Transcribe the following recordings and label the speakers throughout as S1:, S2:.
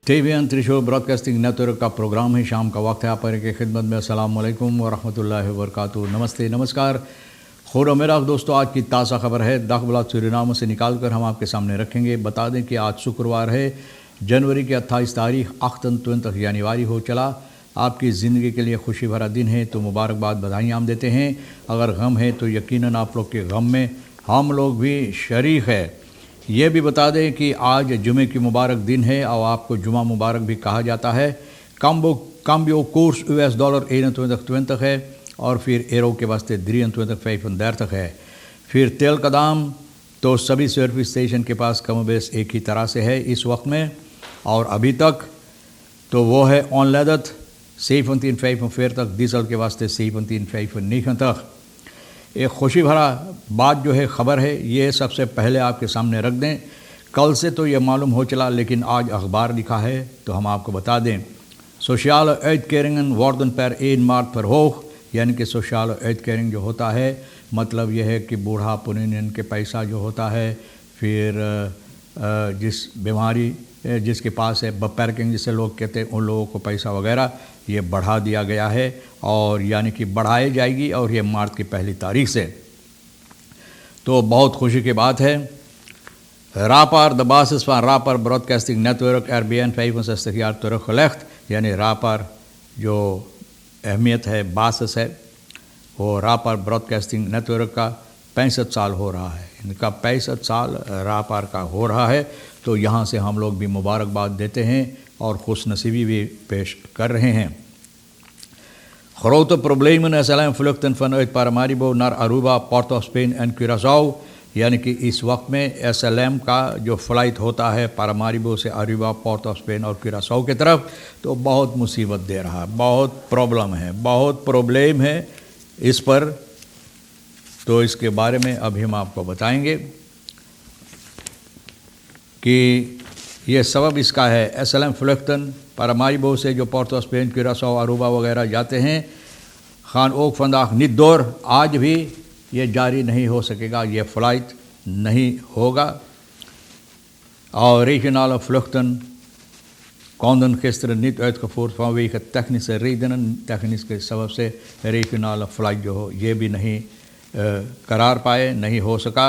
S1: TVN त्रिशूल broadcasting network का programme है। शाम का वक्त है। आप की खिदमत में अस्सलाम वालेकुम व रहमतुल्लाहि व बरकातुहू। नमस्ते, नमस्कार, खुदा मेरा दोस्तों। आज की ताज़ा खबर है दाखबला सूरीनाम से निकाल कर हम आपके सामने रखेंगे। बता दें कि आज शुक्रवार है, जनवरी की 28 तारीख 28 जनवरी हो चला। आपकी ज़िंदगी के लिए खुशी भरा दिन है तो मुबारकबाद, बधाइयाँ हम देते हैं। अगर गम है तो यकीनन आप लोग के गम में हम लोग भी शरीक है। ये भी बता दें कि आज जुमे की मुबारक दिन है और आपको जुमा मुबारक भी कहा जाता है। काम्बियो कोर्स US डॉलर 21 है और फिर एरो के वास्ते 23 है। फिर तेल का दाम तो सभी सर्विस स्टेशन के पास कम बेस एक ही तरह से है इस वक्त में, और अभी तक तो वो है ऑन लेदत 17,45 तक, डीजल के वास्ते 17,45 तक। एक खुशी भरा बात जो है ख़बर है, ये सबसे पहले आपके सामने रख दें। कल से तो ये मालूम हो चला लेकिन आज अखबार लिखा है तो हम आपको बता दें। Social uitkeringen worden per 1 maart verhoogd, यानी कि सोशल uitkering जो होता है मतलब यह है कि बूढ़ा पुनियन के पैसा जो होता है, फिर जिस बीमारी जिसके पास है beperking जिसे लोग कहते हैं उन लोगों को पैसा वगैरह ये बढ़ा दिया गया है, और यानी कि बढ़ाई जाएगी और ये मार्च की पहली तारीख से। तो बहुत खुशी की बात है। रापर द बासिस van रापर broadcasting network RBN 65 jaar teruggelegd, यानी रापर जो अहमियत है बासिस है वो रापर ब्रॉडकास्टिंग नेटवर्क का 65 साल हो रहा है। इनका 65 साल रापर का हो रहा है तो यहाँ से हम लोग भी मुबारकबाद देते हैं और खुशनसीबी भी पेश कर रहे हैं। Grote problemen SLM vluchten vanuit Paramaribo naar Aruba, Port of Spain en Curaçao, यानी कि इस वक्त में SLM का जो फ़्लाइट होता है पारामारिबो से अरूबा, पोर्ट ऑफ स्पेन और क्यूरासाओ की तरफ, तो बहुत मुसीबत दे रहा है, बहुत प्रॉब्लम है, बहुत प्रॉब्लम है इस पर। तो इसके बारे में अभी हम आपको बताएंगे कि ये सबब इसका है। SLM फ्लक्टन पारामारिबो से जो पोर्ट ऑफ स्पेन, क्यूरासाओ, अरूबा वगैरह जाते हैं, खान ओक फंदाक निदोर आज भी ये जारी नहीं हो सकेगा, ये फ़्लाइट नहीं होगा। और regionale vluchten konden gisteren niet uitgevoerd vanwege technische redenen, technisch के सबब से regionale फ़्लाइट जो हो ये भी नहीं करार पाए, नहीं हो सका।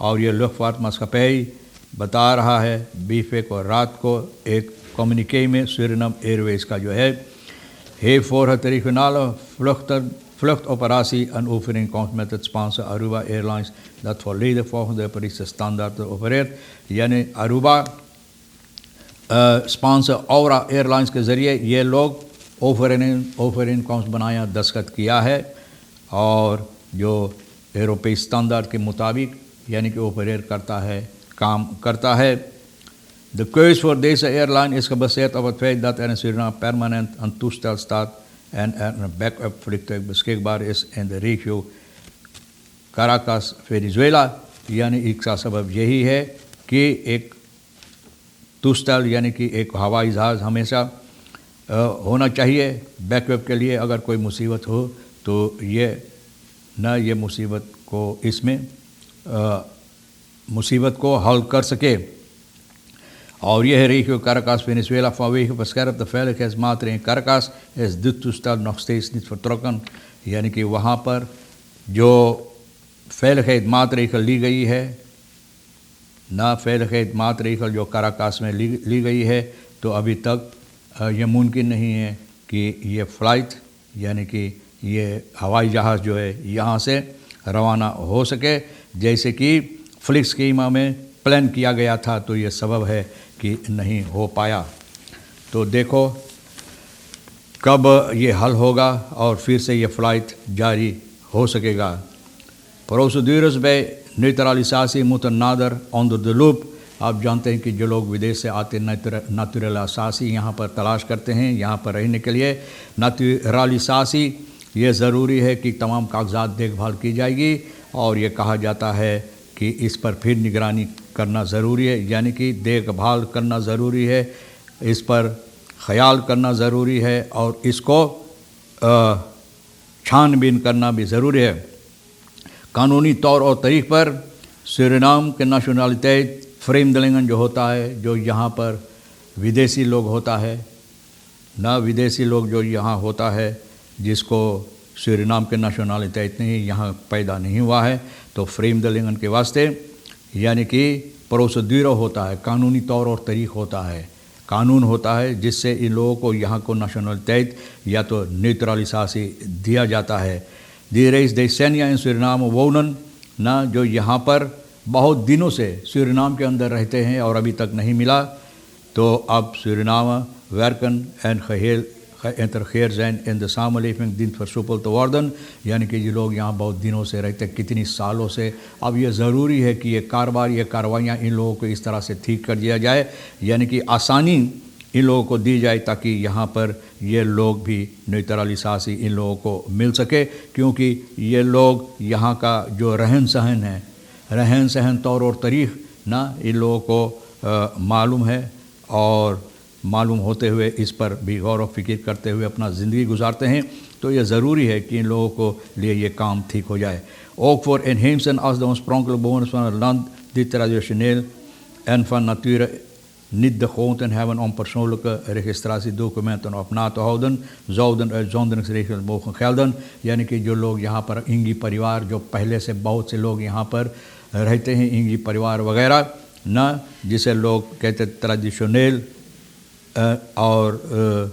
S1: और ये लुफ्तवाफ़ मास्कापई बता रहा है बीफे को रात को एक कम्युनिके में सूरीनाम एयरवेज़ का जो है heeft voor het regionale vluchtoperatie een overeenkomst met het Spaanse Aruba Airlines dat volledig volgens de Parijse standaarden opereert, यानी अरूबा स्पॉन्सर औरा एयरलाइंस के ज़रिए ये लोग ओवरइनकॉम्स बनाया, दस्तखत किया है और जो यूरोपीय स्टैंडर्ड के मुताबिक यानी कि ऑपरेट करता है, काम करता है। De keus voor deze airline is gebaseerd op het feit dat er in Suriname permanent een toestel staat en er een backup vliegtuig beschikbaar is in de regio Caracas, Venezuela। यानी इसका सबब यही है कि एक तुस्तल यानी कि एक हवाई जहाज़ हमेशा होना चाहिए बैकअप के लिए। अगर कोई मुसीबत हो तो ये मुसीबत को इसमें मुसीबत को हल कर सके। और यह regio Caracas, Venezuela, vanwege verscherpte veiligheidsmaatregelen in Caracas is dit toestel nog steeds niet vertrokken। यानी कि वहाँ पर जो veiligheidsmaatregel ली गई है, ना veiligheidsmaatregel जो कराकास में ली गई है, तो अभी तक ये मुमकिन नहीं है कि ये फ़्लाइट यानी कि ये हवाई जहाज़ जो है यहाँ से रवाना हो सके जैसे कि फ्लिक स्कीमा में प्लान किया गया था। तो ये सबब है कि नहीं हो पाया। तो देखो कब ये हल होगा और फिर से ये फ़्लाइट जारी हो सकेगा। Procedures bij neutralisatie moeten nader onder de loep। आप जानते हैं कि जो लोग विदेश से आते नेचुरलाइजेशन यहाँ पर तलाश करते हैं, यहाँ पर रहने के लिए नेचुरलाइजेशन ये ज़रूरी है कि तमाम कागजात देखभाल की जाएगी और ये कहा जाता है कि इस पर फिर निगरानी करना ज़रूरी है, यानी कि देखभाल करना ज़रूरी है, इस पर ख्याल करना ज़रूरी है और इसको छानबीन करना भी ज़रूरी है। कानूनी तौर और तरीक़ पर सूरीनाम के नेशनलिटी फ्रेमदलिंगन जो होता है, जो यहाँ पर विदेशी लोग होता है, ना विदेशी लोग जो यहाँ होता है जिसको सूरीनाम के नेशनलिटी इतनी यहाँ पैदा नहीं हुआ है, तो फ्रेमदलिंगन के वास्ते यानी कि प्रोसीड्यूर होता है, कानूनी तौर और तरीक़ होता है, कानून होता है जिससे इन लोगों को यहाँ को नेशनलिटी या तो न्यूट्रलिसासी दिया जाता है। दी रेस देसेनिया इन सूरीनाम वोनन ना जो यहाँ पर बहुत दिनों से सूरीनाम के अंदर रहते हैं और अभी तक नहीं मिला, तो अब Suriname werken en geheel geïntegreerd zijn in de samenleving dient versoepeld te worden, यानी कि ये लोग यहाँ बहुत दिनों से रहते हैं, कितनी सालों से। अब ये ज़रूरी है कि ये कार्रवाइयाँ इन लोगों को इस तरह से ठीक कर दिया जाए, यानी कि आसानी इन लोगों को दी जाए ताकि यहाँ पर ये लोग भी न्यूट्रलिसासी इन लोगों को मिल सके, क्योंकि ये लोग यहाँ का जो रहन सहन तौर और तरीक़ ना इन लोगों को मालूम है और मालूम होते हुए इस पर भी गौर व फिक्र करते हुए अपना ज़िंदगी गुजारते हैं। तो ये ज़रूरी है कि इन लोगों को लिए ये काम ठीक हो जाए। Ook voor inheemsen als de oorspronkelijke bewoners van het land die traditioneel en van nature niet de gewoonte hebben om persoonlijke registratiedocumenten op na te houden, zouden uitzonderingsregels mogen gelden। यानी कि जो लोग यहाँ पर इंगी परिवार, जो पहले से बहुत से लोग यहाँ पर रहते हैं, इंगी परिवार वगैरह ना, जिसे लोग कहते ट्रेडिशनल और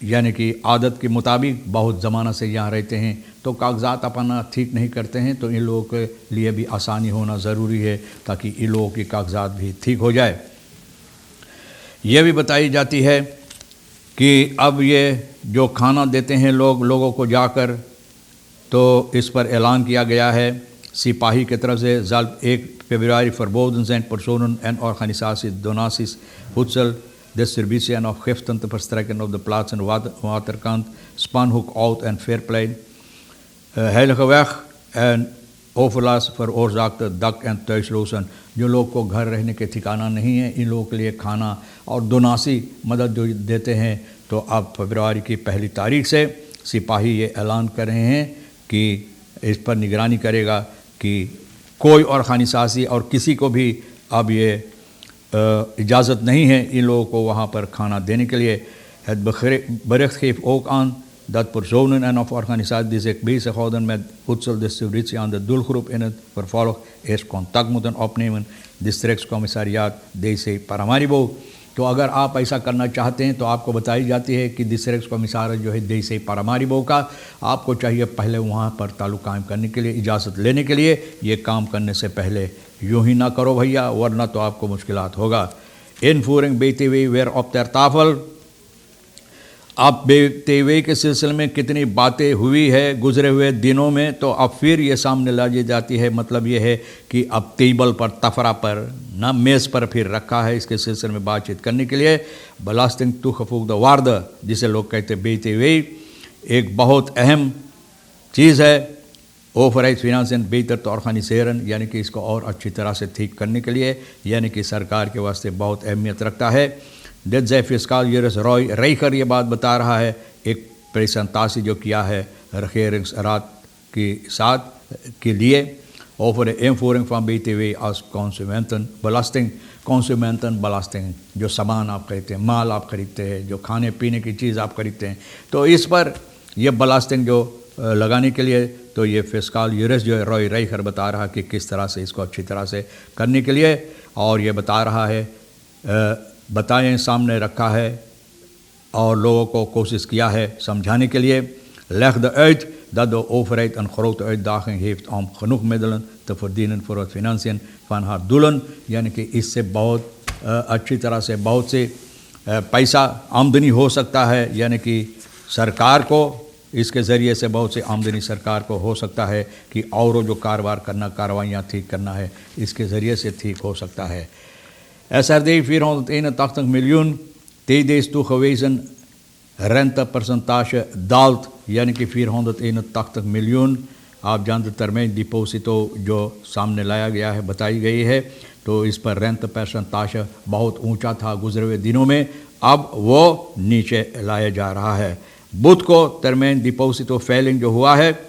S1: यानी कि आदत के मुताबिक बहुत ज़माना से यहाँ रहते हैं, तो कागज़ात अपना ठीक नहीं करते हैं, तो इन लोगों के लिए भी आसानी होना ज़रूरी है ताकि इन लोगों की कागज़ात भी ठीक हो जाए। ये भी बताई जाती है कि अब ये जो खाना देते हैं लोगों को जाकर, तो इस पर ऐलान किया गया है सिपाही की तरफ से ज़ाल 1 februari verboden zijn personen en organisaties donaties, voedsel, distributie en afgiften te verstrekken op de plaatsen Waterkant, Spanhoek, Oud en Veerplein, Heilige Weg en overlast veroorzaakte dak en thuislozen। जो लोग को घर रहने के ठिकाना नहीं है, इन लोगों के लिए खाना और दोनासी मदद जो देते हैं, तो अब फरवरी की 1 तारीख से सिपाही ये ऐलान कर रहे हैं कि इस पर निगरानी करेगा कि कोई ऑर्गेनाइजेशन और किसी को भी अब ये इजाज़त नहीं है इन लोगों को वहाँ पर खाना देने के लिए। Het bericht geeft ook aan dat personen en of organisaties die zich bezighouden met voedseldistributie aan de doelgroep in het vervolg eerst contact moeten opnemen, districtscommissariaat DC Paramaribo। तो अगर आप ऐसा करना चाहते हैं तो आपको बताई जाती है कि डिस्ट्रिक्ट कमिश्नर जो है DC पारामारिबो का, आपको चाहिए पहले वहाँ पर ताल्लुक़ कायम करने के लिए इजाज़त लेने के लिए। ये काम करने से पहले यूँ ही ना करो भैया, वरना तो आपको मुश्किलात होगा। इनफूरिंग BTW वेर ऑप ter tafel। अब BTW के सिलसिले में कितनी बातें हुई है गुज़रे हुए दिनों में, तो अब फिर ये सामने लाई जाती है। मतलब ये है कि अब टेबल पर, तफरा पर ना, मेज़ पर फिर रखा है इसके सिलसिले में बातचीत करने के लिए। belasting toegevoegde waarde जिसे लोग कहते हैं BTW, एक बहुत अहम चीज़ है overheidsfinanciën beter te organiseren, यानी कि इसको और अच्छी तरह से ठीक करने के लिए, यानी कि सरकार के वास्ते बहुत अहमियत रखता है। dit zei fiscaal jurist Roy Reicher ये बात बता रहा है एक presentatie जो किया है regeringsraad के साथ के लिए over de invoering van BTW als consumentenbelasting, जो सामान आप खरीदते हैं, माल आप खरीदते हैं, जो खाने पीने की चीज़ आप खरीदते हैं, तो इस पर ये belasting जो लगाने के लिए, तो ये फिस्काल यूरिस्ट जो है रॉय राइखर बता रहा कि किस तरह से इसको अच्छी तरह से करने के लिए, और ये बता रहा है बताएं सामने रखा है और लोगों को कोशिश किया है समझाने के लिए। legde uit dat de overheid een grote uitdaging heeft om genoeg middelen te verdienen voor het financiën van haar doelen, यानी कि इससे बहुत अच्छी तरह से बहुत से पैसा आमदनी हो सकता है, यानी कि सरकार को इसके ज़रिए से बहुत से आमदनी सरकार को हो सकता है कि और जो कारोबार करना, कार्रवाइयाँ ठीक करना है, इसके ज़रिए से ठीक हो सकता है। SRD 481 miljoen, TD's toegewezen rentepercentage daalt, यानी कि 481 miljoen। आप जानते टर्मेन डिपोजिटो जो सामने लाया गया है, बताई गई है, तो इस पर रेंट परसेंटाज बहुत ऊंचा था गुजरे हुए दिनों में, अब वो नीचे लाया जा रहा है। बुध को टर्मेन डिपोजिटो फेलिंग जो हुआ है,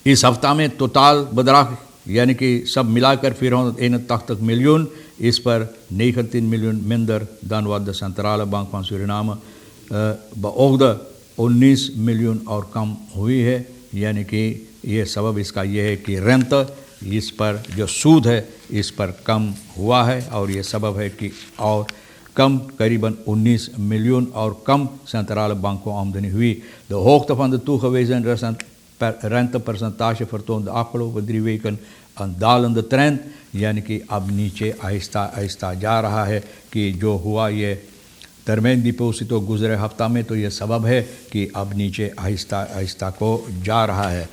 S1: इस हफ्ता में टोटल बदराक यानी कि सब मिलाकर 481 miljoen اس پر 19 million minder dan wat de centrale bank van Suriname beoogde 19 million اور کم ہوئی ہے. یعنی کہ یہ سبب اس کا یہ ہے کہ رینت اس پر جو سود ہے اس پر کم ہوا ہے اور یہ سبب ہے کہ اور کم قریباً 19 ملین اور کم سنترال بانک کو آمدنی ہوئی. De hoogte van de toegewezen rentepercentage vertoont de afgelopen 3 weken een dalende trend. یعنی کہ اب نیچے آہستہ آہستہ جا رہا ہے کہ جو ہوا یہ ترمیم ڈپوزٹو گزرے ہفتہ میں تو یہ سبب ہے کہ اب نیچے آہستہ آہستہ کو جا رہا ہے.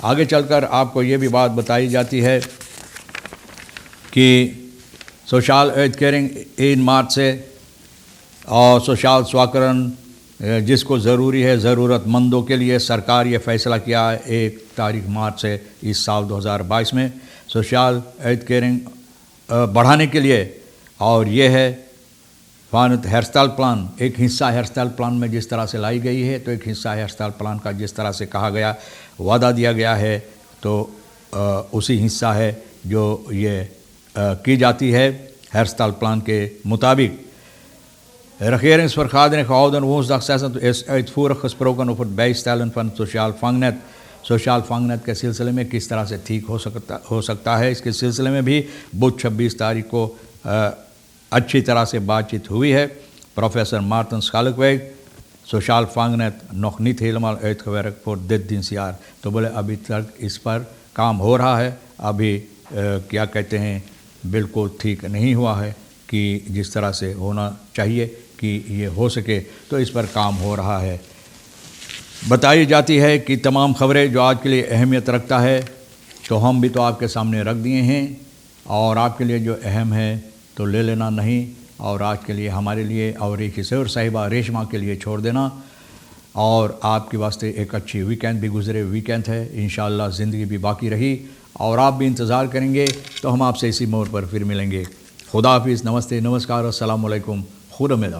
S1: آگے چل کر آپ کو یہ بھی بات بتائی جاتی ہے کہ سوشال ایڈکیئرنگ 1 مارچ سے اور سوشال سواکرن جس کو ضروری ہے ضرورت مندوں کے لیے سرکار یہ فیصلہ کیا ہے 1 تاریخ مارچ سے اس سال 2022 میں سوشال ایڈکیئرنگ بڑھانے کے لیے. اور یہ ہے فانت ہیئر اسٹائل پلان ایک حصہ ہیئر اسٹائل پلان میں جس طرح سے لائی گئی ہے تو ایک حصہ ہیئر اسٹائل پلان کا جس طرح سے کہا گیا وعدہ دیا گیا ہے تو اسی حصہ ہے جو یہ کی jati ہے ہیئر اسٹائل پلان کے مطابق. Regeringsvergadering gehouden woensdag 26 is uitvoerig gesproken over het bijstellen van het sociaal vangnet. Sociaal vangnet کے سلسلے میں کس طرح سے ٹھیک ہو سکتا ہے اس کے سلسلے میں بھی بدھ 26 تاریخ کو اچھی طرح سے بات چیت ہوئی ہے. Professor Maarten Schalkwijk, sociaal vangnet nog niet helemaal uitgewerkt voor dit dienstjaar. تو بولے ابھی تک اس پر کام ہو رہا ہے ابھی کیا کہتے ہیں بالکل ٹھیک نہیں ہوا ہے کہ جس طرح سے ہونا چاہیے کہ یہ ہو سکے تو اس پر کام ہو رہا ہے. بتائی جاتی ہے کہ تمام خبریں جو آج کے لیے اہمیت رکھتا ہے تو ہم بھی تو آپ کے سامنے رکھ دیے ہیں اور آپ کے لیے جو اہم ہے تو لے لینا نہیں اور آج کے لیے ہمارے لیے اور ایک کسی صاحبہ ریشمہ کے لیے چھوڑ دینا اور آپ کے واسطے ایک اچھی ویکینڈ بھی گزرے. ویکینڈ ہے انشاءاللہ زندگی بھی باقی رہی اور آپ بھی انتظار کریں گے تو ہم آپ سے اسی موڑ پر پھر ملیں گے. خدا حافظ. نمستے نمسکار السلام علیکم. خدا میرا